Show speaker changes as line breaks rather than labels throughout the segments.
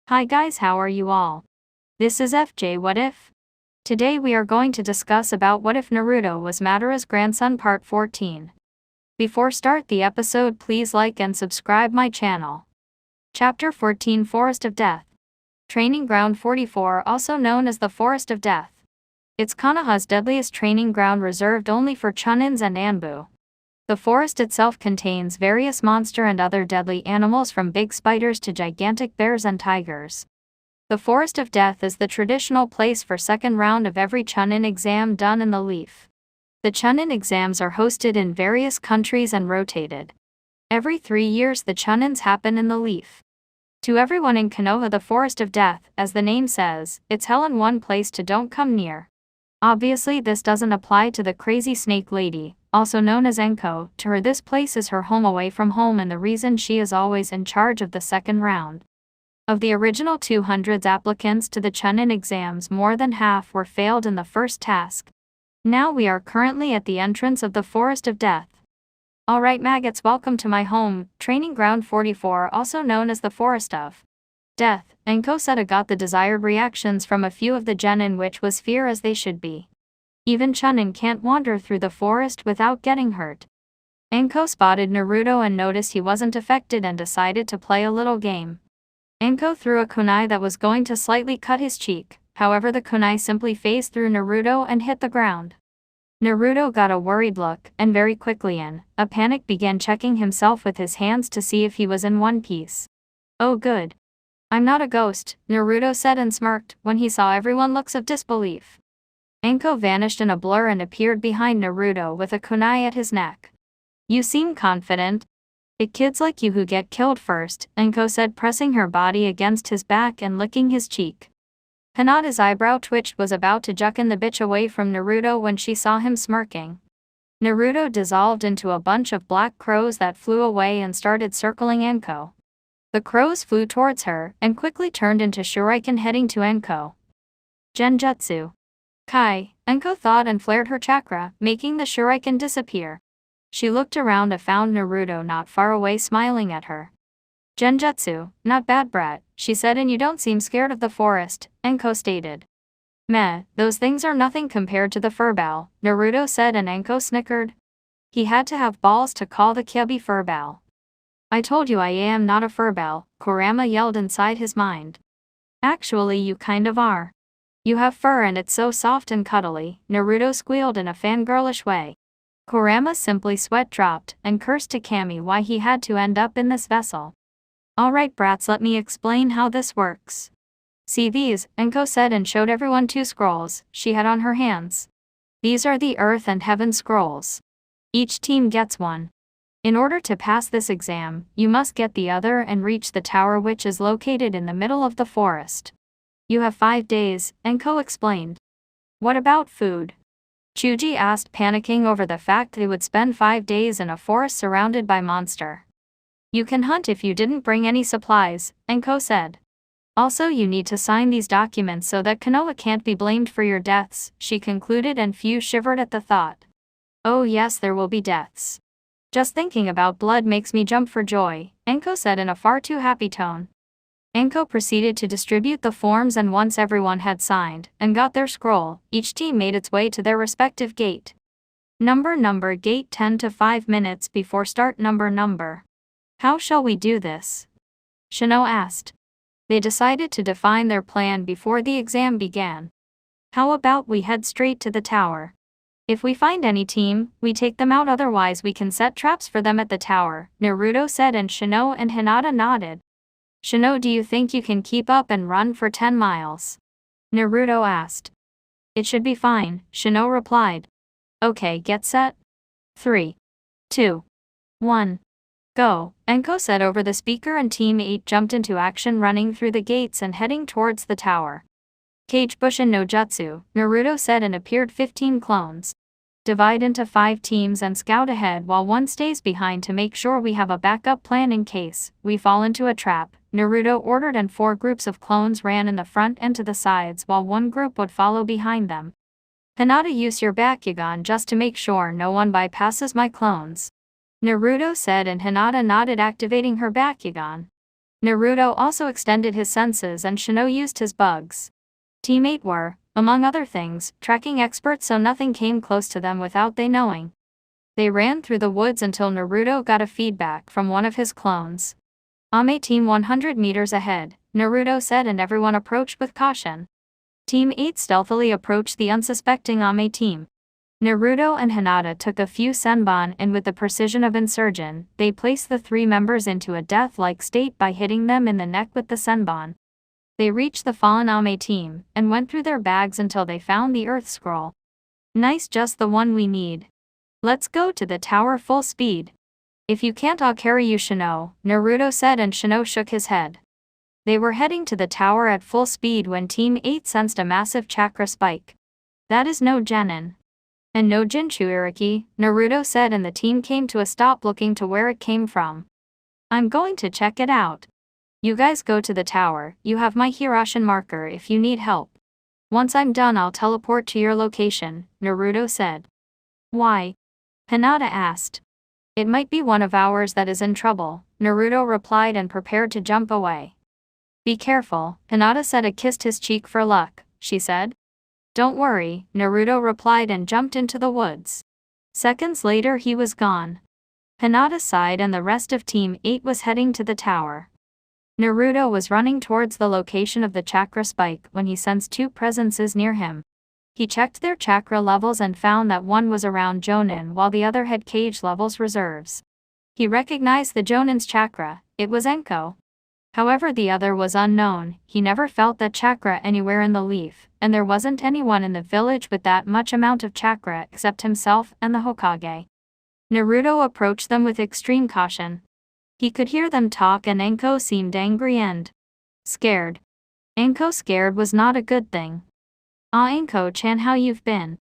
Hi guys, how are you all? This is FJ What If? Today we are going to discuss about what if Naruto was Madara's grandson part 14. Before start the episode, please like and subscribe my channel. Chapter 14, Forest of Death. Training Ground 44, also known as the Forest of Death. It's Konoha's deadliest training ground, reserved only for Chunins and Anbu. The forest itself contains various monster and other deadly animals, from big spiders to gigantic bears and tigers. The Forest of Death is the traditional place for second round of every Chunin exam done in the Leaf. The Chunin exams are hosted in various countries and rotated. Every 3 years the Chunins happen in the Leaf. To everyone in Konoha, the Forest of Death, as the name says, it's hell in one place to don't come near. Obviously this doesn't apply to the crazy snake lady, also known as Enko. To her this place is her home away from home, and the reason she is always in charge of the second round. Of the original 200 applicants to the Chunin exams, more than half were failed in the first task. Now we are currently at the entrance of the Forest of Death. Alright maggots, welcome to my home, Training Ground 44, also known as the Forest of Death. Enko said. Got the desired reactions from a few of the genin, which was fear, as they should be. Even Chunin can't wander through the forest without getting hurt. Enko spotted Naruto and noticed he wasn't affected and decided to play a little game. Enko threw a kunai that was going to slightly cut his cheek, however the kunai simply phased through Naruto and hit the ground. Naruto got a worried look, and very quickly in a panic began checking himself with his hands to see if he was in one piece. Oh good. I'm not a ghost, Naruto said and smirked when he saw everyone's looks of disbelief. Enko vanished in a blur and appeared behind Naruto with a kunai at his neck. You seem confident. It's kids like you who get killed first, Enko said, pressing her body against his back and licking his cheek. Hinata's eyebrow twitched, was about to jucken the bitch away from Naruto when she saw him smirking. Naruto dissolved into a bunch of black crows that flew away and started circling Enko. The crows flew towards her and quickly turned into shuriken heading to Enko. Genjutsu. Kai, Enko thought, and flared her chakra, making the shuriken disappear. She looked around and found Naruto not far away, smiling at her. Genjutsu, not bad brat, she said, and you don't seem scared of the forest, Enko stated. Meh, those things are nothing compared to the furball, Naruto said, and Enko snickered. He had to have balls to call the Kyuubi furball. I told you I am not a furball, Kurama yelled inside his mind. Actually you kind of are. You have fur and it's so soft and cuddly, Naruto squealed in a fangirlish way. Kurama simply sweat dropped and cursed to Kami why he had to end up in this vessel. Alright brats, let me explain how this works. See these, Enko said and showed everyone 2 scrolls she had on her hands. These are the Earth and Heaven scrolls. Each team gets one. In order to pass this exam, you must get the other and reach the tower, which is located in the middle of the forest. You have 5 days, Enko explained. What about food? Chuji asked, panicking over the fact they would spend 5 days in a forest surrounded by monster. You can hunt if you didn't bring any supplies, Enko said. Also you need to sign these documents so that Konoha can't be blamed for your deaths, she concluded, and few shivered at the thought. Oh yes, there will be deaths. Just thinking about blood makes me jump for joy, Enko said in a far too happy tone. Enko proceeded to distribute the forms, and once everyone had signed and got their scroll, each team made its way to their respective gate. Number gate 10 to 5 minutes before start. Number. How shall we do this? Shino asked. They decided to define their plan before the exam began. How about we head straight to the tower? If we find any team, we take them out, otherwise we can set traps for them at the tower, Naruto said, and Shino and Hinata nodded. Shino, do you think you can keep up and run for 10 miles? Naruto asked. It should be fine, Shino replied. Okay, get set. 3, 2, 1. Go, Enko said over the speaker, and Team 8 jumped into action, running through the gates and heading towards the tower. Kage Bushin no Jutsu, Naruto said, and appeared 15 clones. Divide into 5 teams and scout ahead while one stays behind to make sure we have a backup plan in case we fall into a trap, Naruto ordered, and 4 groups of clones ran in the front and to the sides while one group would follow behind them. Hinata, use your Bakugan just to make sure no one bypasses my clones, Naruto said, and Hinata nodded, activating her Bakugan. Naruto also extended his senses and Shino used his bugs. Team 8 were, among other things, tracking experts so nothing came close to them without they knowing. They ran through the woods until Naruto got a feedback from one of his clones. Ame team 100 meters ahead, Naruto said, and everyone approached with caution. Team 8 stealthily approached the unsuspecting Ame team. Naruto and Hinata took a few senbon and with the precision of insurgent, they placed the three members into a death-like state by hitting them in the neck with the senbon. They reached the fallen Ame team, and went through their bags until they found the Earth Scroll. Nice, just the one we need. Let's go to the tower full speed. If you can't, I'll carry you, Shino, Naruto said, and Shino shook his head. They were heading to the tower at full speed when Team 8 sensed a massive chakra spike. That is no genin. And no Jinchuuriki, Naruto said, and the team came to a stop looking to where it came from. I'm going to check it out. You guys go to the tower, you have my Hiroshin marker if you need help. Once I'm done I'll teleport to your location, Naruto said. Why? Hinata asked. It might be one of ours that is in trouble, Naruto replied and prepared to jump away. Be careful, Hinata said. I kissed his cheek for luck, she said. Don't worry, Naruto replied and jumped into the woods. Seconds later he was gone. Hinata sighed and the rest of Team 8 was heading to the tower. Naruto was running towards the location of the chakra spike when he sensed two presences near him. He checked their chakra levels and found that one was around Jonin while the other had cage levels reserves. He recognized the Jonin's chakra, it was Enko. However, the other was unknown. He never felt that chakra anywhere in the leaf, and there wasn't anyone in the village with that much amount of chakra except himself and the Hokage. Naruto approached them with extreme caution. He could hear them talk and Enko seemed angry and scared. Enko scared was not a good thing. Ah, Enko-chan, how you've been?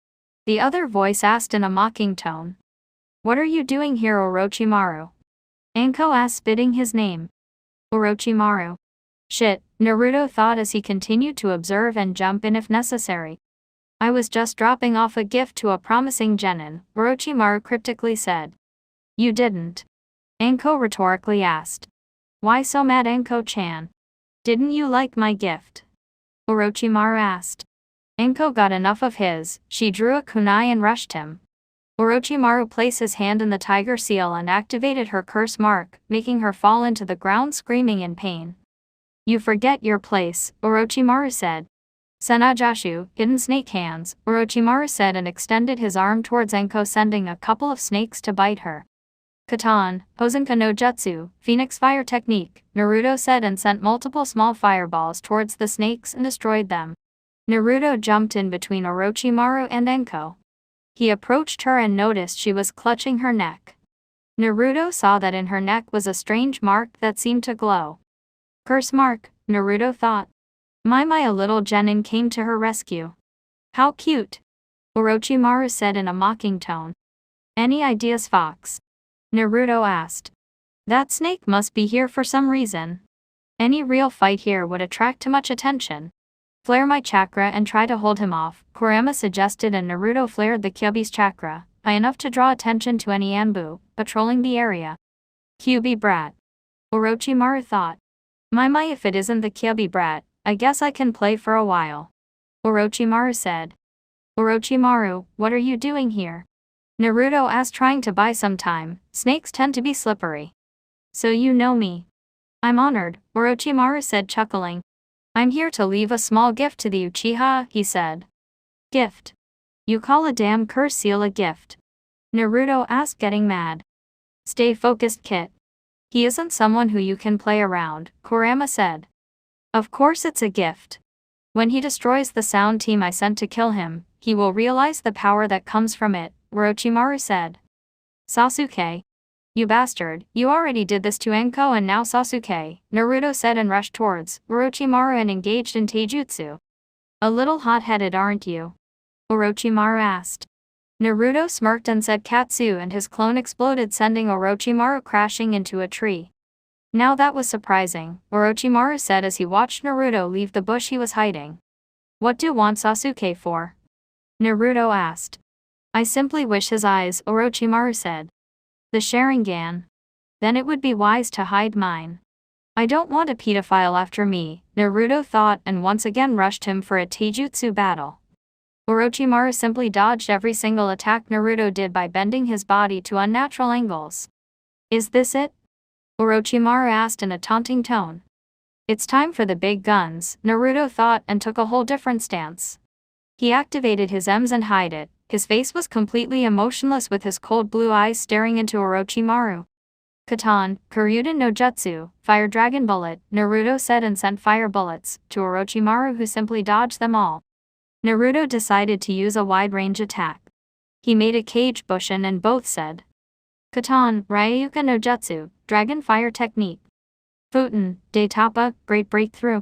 The other voice asked in a mocking tone. What are you doing here, Orochimaru? Enko asked, spitting his name. Orochimaru. Shit, Naruto thought as he continued to observe and jump in if necessary. I was just dropping off a gift to a promising genin, Orochimaru cryptically said. You didn't? Enko rhetorically asked. Why so mad, Enko-chan? Didn't you like my gift? Orochimaru asked. Enko got enough of his, she drew a kunai and rushed him. Orochimaru placed his hand in the tiger seal and activated her curse mark, making her fall into the ground screaming in pain. You forget your place, Orochimaru said. Senajashu, hidden snake hands, Orochimaru said and extended his arm towards Enko, sending a couple of snakes to bite her. Katan, Hosenka no Jutsu, Phoenix Fire Technique, Naruto said and sent multiple small fireballs towards the snakes and destroyed them. Naruto jumped in between Orochimaru and Enko. He approached her and noticed she was clutching her neck. Naruto saw that in her neck was a strange mark that seemed to glow. Curse mark, Naruto thought. My, a little genin came to her rescue. How cute! Orochimaru said in a mocking tone. Any ideas, Fox? Naruto asked. That snake must be here for some reason. Any real fight here would attract too much attention. Flare my chakra and try to hold him off, Kurama suggested, and Naruto flared the Kyuubi's chakra, high enough to draw attention to any Anbu, patrolling the area. Kyuubi brat. Orochimaru thought. My, if it isn't the Kyuubi brat, I guess I can play for a while. Orochimaru said. Orochimaru, what are you doing here? Naruto asked, trying to buy some time. Snakes tend to be slippery. So you know me. I'm honored, Orochimaru said, chuckling. I'm here to leave a small gift to the Uchiha, he said. Gift? You call a damn curse seal a gift? Naruto asked, getting mad. Stay focused, Kit. He isn't someone who you can play around, Kurama said. Of course it's a gift. When he destroys the sound team I sent to kill him, he will realize the power that comes from it, Orochimaru said. Sasuke. You bastard, you already did this to Enko and now Sasuke, Naruto said and rushed towards Orochimaru and engaged in taijutsu. A little hot-headed, aren't you? Orochimaru asked. Naruto smirked and said Katsu, and his clone exploded, sending Orochimaru crashing into a tree. Now that was surprising, Orochimaru said as he watched Naruto leave the bush he was hiding. What do you want Sasuke for? Naruto asked. I simply wish his eyes, Orochimaru said. The Sharingan. Then it would be wise to hide mine. I don't want a pedophile after me, Naruto thought and once again rushed him for a taijutsu battle. Orochimaru simply dodged every single attack Naruto did by bending his body to unnatural angles. Is this it? Orochimaru asked in a taunting tone. It's time for the big guns, Naruto thought and took a whole different stance. He activated his M's and hid it. His face was completely emotionless with his cold blue eyes staring into Orochimaru. Katan, Karyudan no Jutsu, Fire Dragon Bullet, Naruto said and sent fire bullets to Orochimaru who simply dodged them all. Naruto decided to use a wide-range attack. He made a cage bushin and both said, Katan, Ryuka no Jutsu, Dragon Fire Technique. Futen, Daitapa, Great Breakthrough.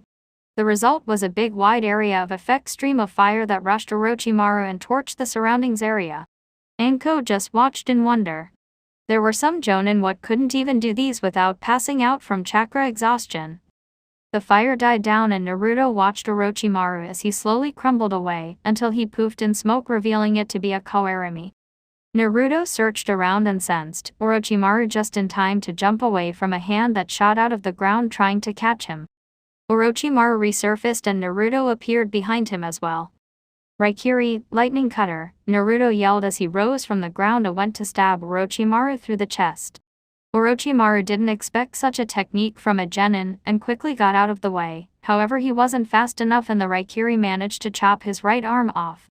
The result was a big wide area of effect stream of fire that rushed Orochimaru and torched the surroundings area. Anko just watched in wonder. There were some jonin what couldn't even do these without passing out from chakra exhaustion. The fire died down and Naruto watched Orochimaru as he slowly crumbled away until he poofed in smoke revealing it to be a Koarimi. Naruto searched around and sensed Orochimaru just in time to jump away from a hand that shot out of the ground trying to catch him. Orochimaru resurfaced and Naruto appeared behind him as well. Raikiri, Lightning Cutter, Naruto yelled as he rose from the ground and went to stab Orochimaru through the chest. Orochimaru didn't expect such a technique from a genin and quickly got out of the way, however he wasn't fast enough and the Raikiri managed to chop his right arm off.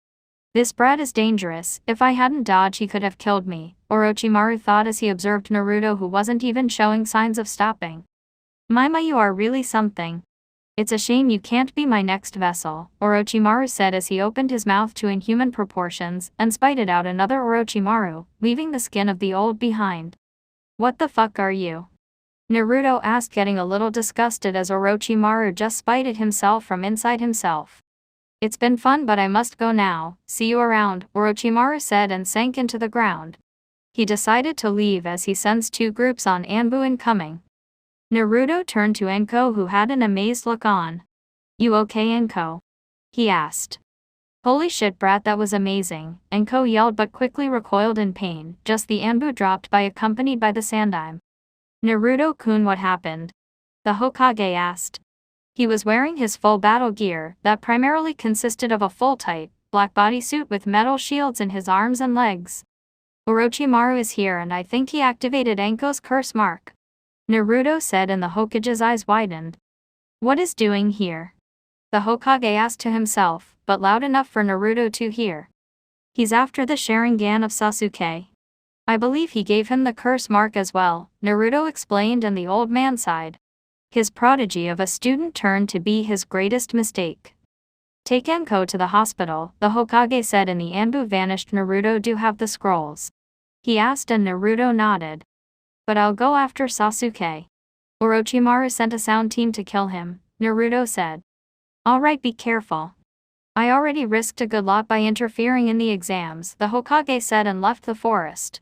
This brat is dangerous, if I hadn't dodged he could have killed me, Orochimaru thought as he observed Naruto who wasn't even showing signs of stopping. Mima, you are really something. It's a shame you can't be my next vessel, Orochimaru said as he opened his mouth to inhuman proportions and spited out another Orochimaru, leaving the skin of the old behind. What the fuck are you? Naruto asked getting a little disgusted as Orochimaru just spited himself from inside himself. It's been fun but I must go now, see you around, Orochimaru said and sank into the ground. He decided to leave as he sensed two groups on Anbu incoming. Naruto turned to Enko who had an amazed look on. You okay Enko? He asked. Holy shit brat, that was amazing, Enko yelled but quickly recoiled in pain, just the Anbu dropped by accompanied by the Sandime. Naruto-kun, what happened? The Hokage asked. He was wearing his full battle gear that primarily consisted of a full tight, black bodysuit with metal shields in his arms and legs. Orochimaru is here and I think he activated Enko's curse mark. Naruto said and the Hokage's eyes widened. What is doing here? The Hokage asked to himself, but loud enough for Naruto to hear. He's after the Sharingan of Sasuke. I believe he gave him the curse mark as well, Naruto explained and the old man sighed. His prodigy of a student turned to be his greatest mistake. Take Enko to the hospital, the Hokage said and the Anbu vanished. Naruto, do have the scrolls? He asked and Naruto nodded. But I'll go after Sasuke. Orochimaru sent a sound team to kill him, Naruto said. Alright, be careful. I already risked a good lot by interfering in the exams, the Hokage said and left the forest.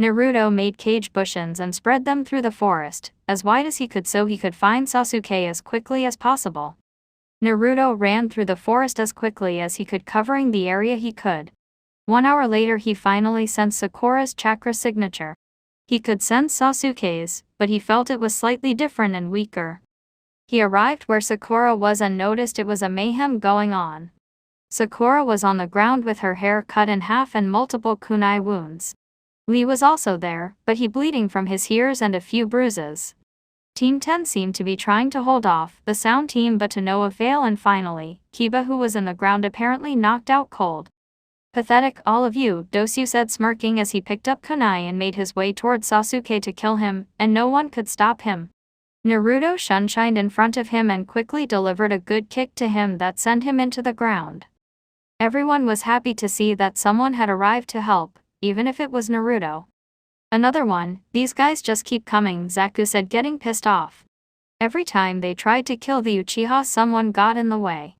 Naruto made cage bushins and spread them through the forest, as wide as he could so he could find Sasuke as quickly as possible. Naruto ran through the forest as quickly as he could, covering the area he could. 1 hour later he finally sensed Sakura's chakra signature. He could sense Sasuke's, but he felt it was slightly different and weaker. He arrived where Sakura was and noticed it was a mayhem going on. Sakura was on the ground with her hair cut in half and multiple kunai wounds. Lee was also there, but he bleeding from his ears and a few bruises. Team 10 seemed to be trying to hold off the sound team but to no avail and finally, Kiba who was in the ground apparently knocked out cold. Pathetic all of you, Dosyu said smirking as he picked up kunai and made his way towards Sasuke to kill him, and no one could stop him. Naruto shunshined in front of him and quickly delivered a good kick to him that sent him into the ground. Everyone was happy to see that someone had arrived to help, even if it was Naruto. Another one, these guys just keep coming, Zaku said getting pissed off. Every time they tried to kill the Uchiha someone got in the way.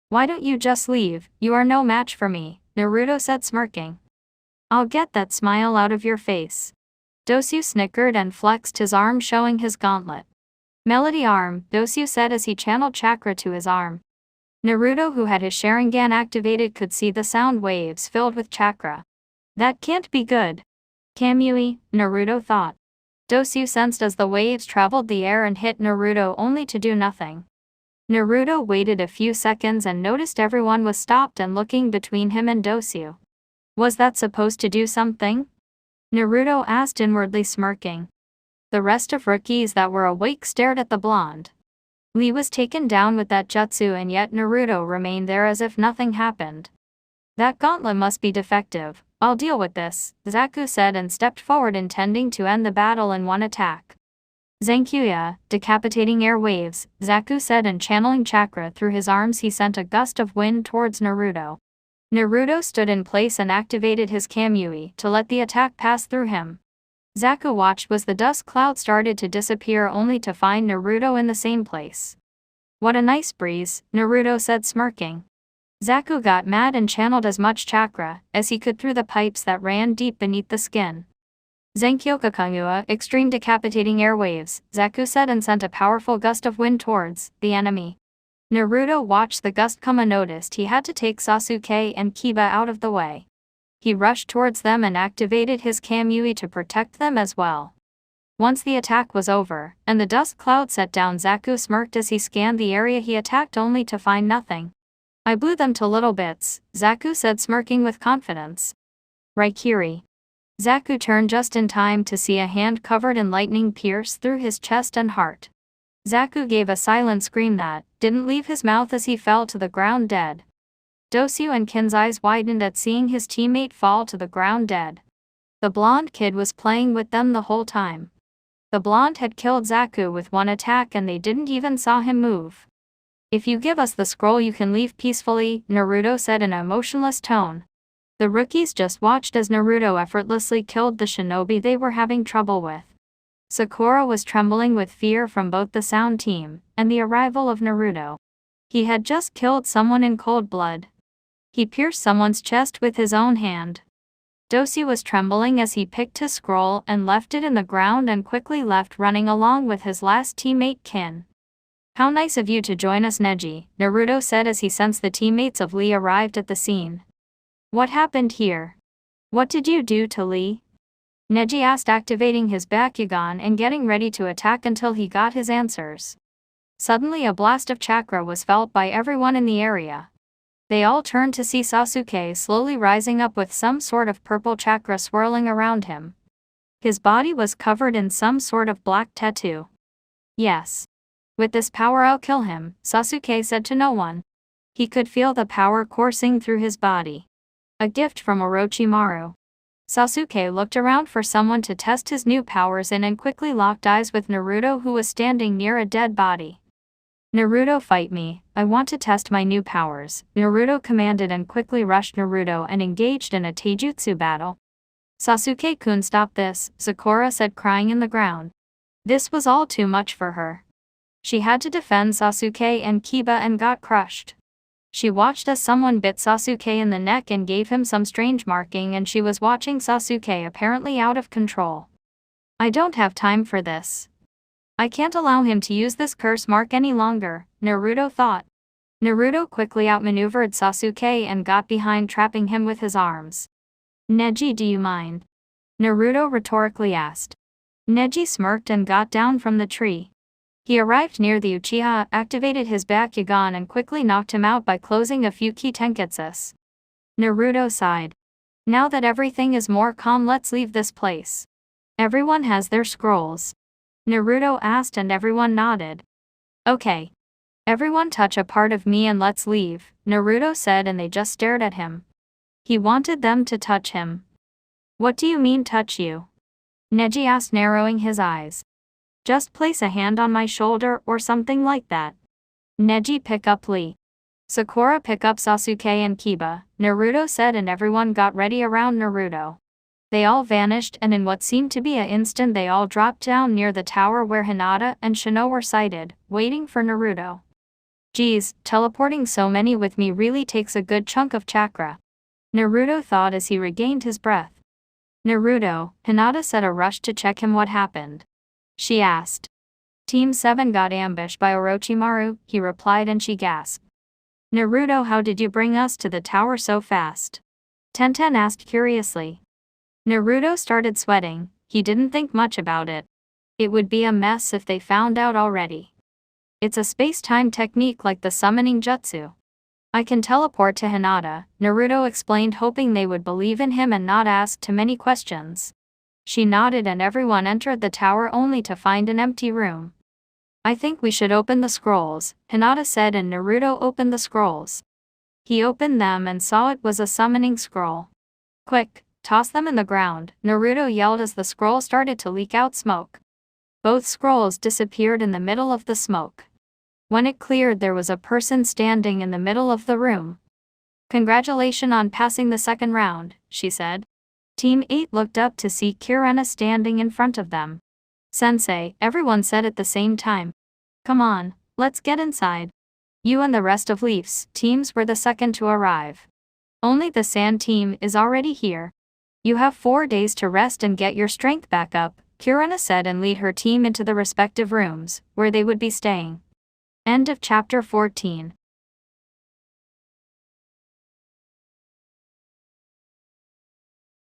Why don't you just leave, you are no match for me, Naruto said smirking. I'll get that smile out of your face. Dosyu snickered and flexed his arm showing his gauntlet. Melody arm, Dosyu said as he channeled chakra to his arm. Naruto who had his Sharingan activated could see the sound waves filled with chakra. That can't be good. Kamui, Naruto thought. Dosyu sensed as the waves traveled the air and hit Naruto only to do nothing. Naruto waited a few seconds and noticed everyone was stopped and looking between him and Dosyu. Was that supposed to do something? Naruto asked, inwardly smirking. The rest of rookies that were awake stared at the blonde. Lee was taken down with that jutsu, and yet Naruto remained there as if nothing happened. That gauntlet must be defective. I'll deal with this, Zaku said and stepped forward, intending to end the battle in one attack. Zankyuya, decapitating air waves, Zaku said, and channeling chakra through his arms he sent a gust of wind towards Naruto. Naruto stood in place and activated his Kamui to let the attack pass through him. Zaku watched as the dust cloud started to disappear, only to find Naruto in the same place. What a nice breeze, Naruto said, smirking. Zaku got mad and channeled as much chakra as he could through the pipes that ran deep beneath the skin. Zankyokakangua, extreme decapitating air waves, Zaku said, and sent a powerful gust of wind towards the enemy. Naruto watched the gust come and noticed he had to take Sasuke and Kiba out of the way. He rushed towards them and activated his Kamui to protect them as well. Once the attack was over, and the dust cloud set down, Zaku smirked as he scanned the area he attacked, only to find nothing. I blew them to little bits, Zaku said, smirking with confidence. Raikiri. Zaku turned just in time to see a hand covered in lightning pierce through his chest and heart. Zaku gave a silent scream that didn't leave his mouth as he fell to the ground dead. Dosyu and Kin's eyes widened at seeing his teammate fall to the ground dead. The blonde kid was playing with them the whole time. The blonde had killed Zaku with one attack and they didn't even saw him move. If you give us the scroll you can leave peacefully, Naruto said in an emotionless tone. The rookies just watched as Naruto effortlessly killed the shinobi they were having trouble with. Sakura was trembling with fear from both the sound team and the arrival of Naruto. He had just killed someone in cold blood. He pierced someone's chest with his own hand. Dosyu was trembling as he picked his scroll and left it in the ground and quickly left, running along with his last teammate Kin. How nice of you to join us, Neji, Naruto said as he sensed the teammates of Lee arrived at the scene. What happened here? What did you do to Lee? Neji asked, activating his Bakugan and getting ready to attack until he got his answers. Suddenly a blast of chakra was felt by everyone in the area. They all turned to see Sasuke slowly rising up with some sort of purple chakra swirling around him. His body was covered in some sort of black tattoo. Yes. With this power I'll kill him, Sasuke said to no one. He could feel the power coursing through his body. A gift from Orochimaru. Sasuke looked around for someone to test his new powers in and quickly locked eyes with Naruto, who was standing near a dead body. Naruto, fight me, I want to test my new powers, Naruto commanded and quickly rushed Naruto and engaged in a taijutsu battle. Sasuke-kun, stop this, Sakura said, crying in the ground. This was all too much for her. She had to defend Sasuke and Kiba and got crushed. She watched as someone bit Sasuke in the neck and gave him some strange marking, and she was watching Sasuke apparently out of control. I don't have time for this. I can't allow him to use this curse mark any longer, Naruto thought. Naruto quickly outmaneuvered Sasuke and got behind, trapping him with his arms. Neji, do you mind? Naruto rhetorically asked. Neji smirked and got down from the tree. He arrived near the Uchiha, activated his Bakugan and quickly knocked him out by closing a few key tenketsus. Naruto sighed. Now that everything is more calm, let's leave this place. Everyone has their scrolls? Naruto asked and everyone nodded. Okay. Everyone touch a part of me and let's leave, Naruto said, and they just stared at him. He wanted them to touch him. What do you mean touch you? Neji asked, narrowing his eyes. Just place a hand on my shoulder or something like that. Neji, pick up Lee. Sakura, pick up Sasuke and Kiba, Naruto said, and everyone got ready around Naruto. They all vanished, and in what seemed to be an instant they all dropped down near the tower where Hinata and Shino were sighted, waiting for Naruto. Geez, teleporting so many with me really takes a good chunk of chakra, Naruto thought as he regained his breath. Naruto, Hinata said, a rush to check him. What happened? She asked. Team 7 got ambushed by Orochimaru, he replied, and she gasped. Naruto, how did you bring us to the tower so fast? Tenten asked curiously. Naruto started sweating. He didn't think much about it. It would be a mess if they found out already. It's a space-time technique like the summoning jutsu. I can teleport to Hinata, Naruto explained, hoping they would believe in him and not ask too many questions. She nodded and everyone entered the tower only to find an empty room. I think we should open the scrolls, Hinata said, and Naruto opened the scrolls. He opened them and saw it was a summoning scroll. Quick, toss them in the ground, Naruto yelled as the scroll started to leak out smoke. Both scrolls disappeared in the middle of the smoke. When it cleared, there was a person standing in the middle of the room. Congratulations on passing the second round, she said. Team 8 looked up to see Kurena standing in front of them. Sensei, everyone said at the same time. Come on, let's get inside. You and the rest of Leaf's teams were the second to arrive. Only the Sand team is already here. You have 4 days to rest and get your strength back up, Kurena said, and lead her team into the respective rooms, where they would be staying. End of chapter 14.